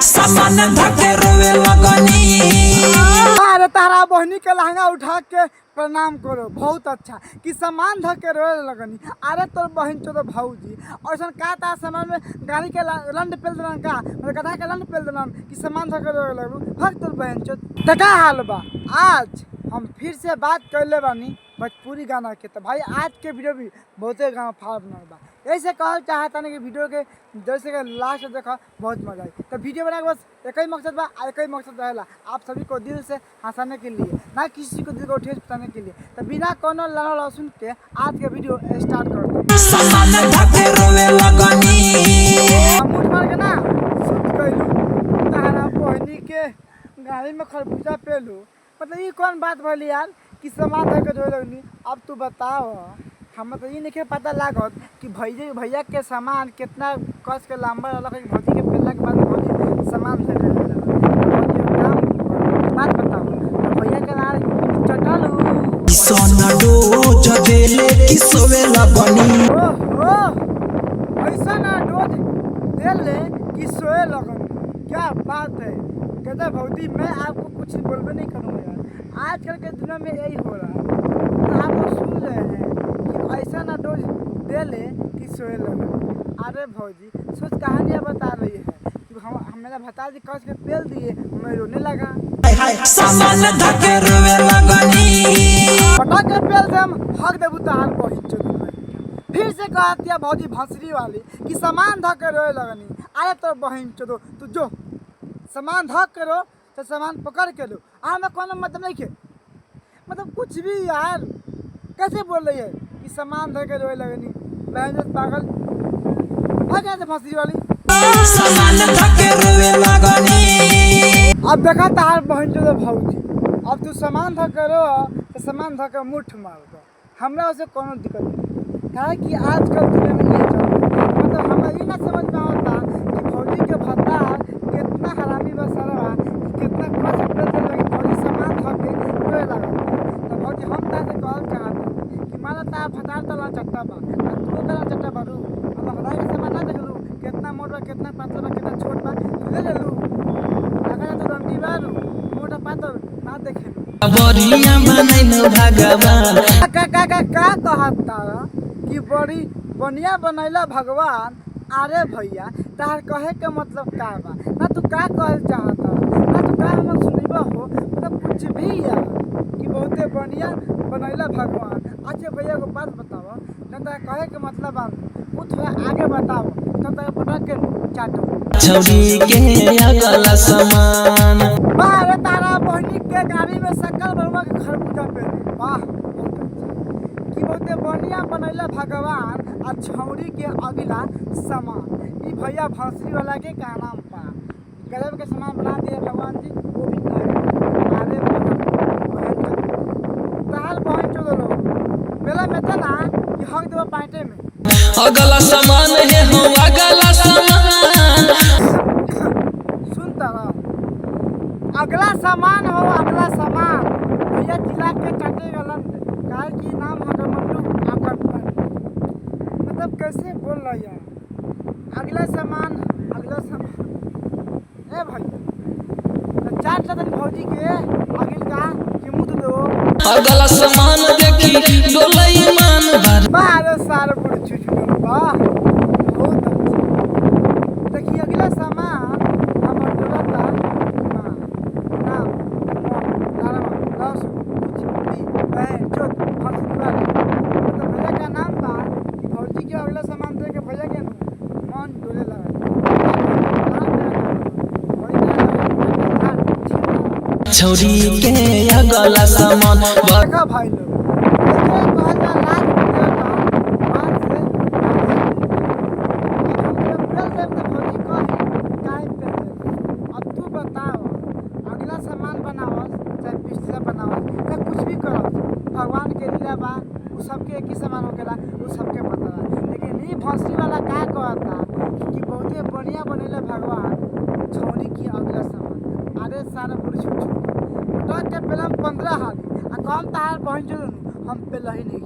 सामान धके रोवे लगनी। अरे तारा बहनी के लहंगा उठा के प्रणाम करो, बहुत अच्छा कि सामान धके रोवे लगनी। अरे तोर बहन चो तो भौजी ऐसा का ता सामान में गाड़ी के लंड पेल देलन का, मतलब गधा के लंड पेल देलन कि सामान धके रोवे लगू। भग तोर बहन चो तका हाल बा। आज हम फिर से बात कर ले बानी भोजपुरी गाना के। तो भाई आज के वीडियो भी बहुते गाँव फाड़ बनल बा। ऐसे कहल चाहता नहीं कि वीडियो के जैसे कि लास्ट देखा बहुत मजा आई। तो वीडियो बनाने का बस एक ही मकसद बा, एक ही मकसद रहेला आप सभी को दिल से हंसाने के लिए, ना किसी को दिल को ठेस पहुंचाने के लिए। तो बिना कोनो लड़ा लहसुन के आज के वीडियो स्टार्ट कर दो। सामान धके रोवे लगनी। हम उठ मार के ना सुत गइलू तारा बहनी के गाड़ी में खरबूजा पेलू, मतलब ये कौन बात भली यार कि सामान धके रोवे लगनी। अब तू बताओ, हम तो ये नहीं पता लागत कि भैया के सामान कितना कस के लंबा रहला कि भौजी के पेला के बाद भौजी सामान धके रोवे लगला। बात बताओ तो भैया के नार चटलू सोना डोज देले कि सोवे लगनी। ओहो ऐसा ना डोज देले कि सोए लगन, क्या बात है। कहते भौजी मैं आपको कुछ बोलबे नहीं करूँगा यार, आजकल के दुनिया में यही हो रहा है। तो आप लोग सुन रहे हैं कि ऐसा ना डोज देले कि सोए लगन। अरे भौजी सोच कहानियाँ बता रही है कि हम मेरा भता जी कस के पेल दिए, मैं रोने लगा। सामान धके रोवे लगनी। पटा के पेल से हम हक देबू तार बहिन चोदी। फिर से कहती है भौजी भंसरी वाली कि सामान धके रोए लगनी। अरे तो बहिन चोदो तू जो सामान धक करो तो सामान पकड़ के लो। में कोनो मतलब नहीं है, मतलब कुछ भी यार कैसे बोल रही है कि सामान धके रोए लगनी। बहन पागल भाग जाते भंसरी वाली। सामान धके रोवे लगनी। अब देखा तार बहन चोदो भौजी, अब तू सामान धक करो तो सामान धके मुठ मार दो, हमरा उसे कोनो दिक्कत नहीं। क्या है कि आजकल दुनिया में ये चल रहा है, मतलब हमें ये ना समझ में आता कि भौजी के भत्ता कितना हरामी बसरवा कि कितना कष्ट पेल लगे भौजी सामान धके रोए लगा। तो भौजी हम तासे कहल चाहते कि माला ता भतार तला चट्टा बा आ तू कला चट्टा बारू, हम हदाई के सामान ना देखलू कितना मोट बा कितना पातल बा कितना छोट बा ले लेलू। अगर तो रंडी बारू मोटा पातल ना देखेलू। बढ़िया बनैलो भगवान। का कहता कि बड़ी बढ़िया बनैला भगवान। अरे भैया तार कहे के मतलब का बा, ना तू का कहल चाहता, ना तू का हम सुनिबा हो, मतलब कुछ भी यार कि बहुते बढ़िया बनैला भगवान। अच्छा भैया को बात बताओ ना, तार कहे के मतलब बा वो थोड़ा आगे बताओ तब तक पटक के चाटो। छौरी के अगला सामान। बाहर तारा बहनी के गाड़ी में सकल बरुआ के खरबूजा पे, वाह कि बहुते बढ़िया बनैला भगवान। आ छौरी के अगला सामान ई भैया भंसरी वाला के का नाम पा गजब के सामान बना दिए भगवान जी, वो भी अरे तार बहन चलो लो पहले में था ना कि हक देवा पाटे में अगला सामान है हम अगला सामान। सुन तारा अगला सामान हो, अगला सामान भैया जिला के चाटे गलन काहे की नाम है मंडू आकर मतलब कैसे बोल रहा यार। अगला सामान ए भाई तो चाट लदन भौजी के अगिल का कि मुंह दो अगला सामान देखी डोलई मान भर। बारे सारे बड़े छुछुल बा बहुत अच्छा। देखिए अगला सामान हमर डोलता हां नाम नाम लास कुछ भी बहन चोद भंसरी वाला, मतलब भैया का नाम बा कि भौजी के अगला सामान दे के भैया के मन डोले लगा। छौरी के अगला सामान। देखा भाई लोग अब तू बताओ अगला सामान बनाओ चाहे पिछला बनाओ चाहे कुछ भी करो, भगवान के लीला बा उ सबके एक ही सामान होकेला, उ सबके पता बा। लेकिन ये भंसरी वाला का कहता कि बहुते बढ़िया बनेला भगवान छौरी की अगला सामान। अरे सारा बड़ी छुट के पहले हम 15 हाली आ कम तार पहुँच हम पे लही नहीं।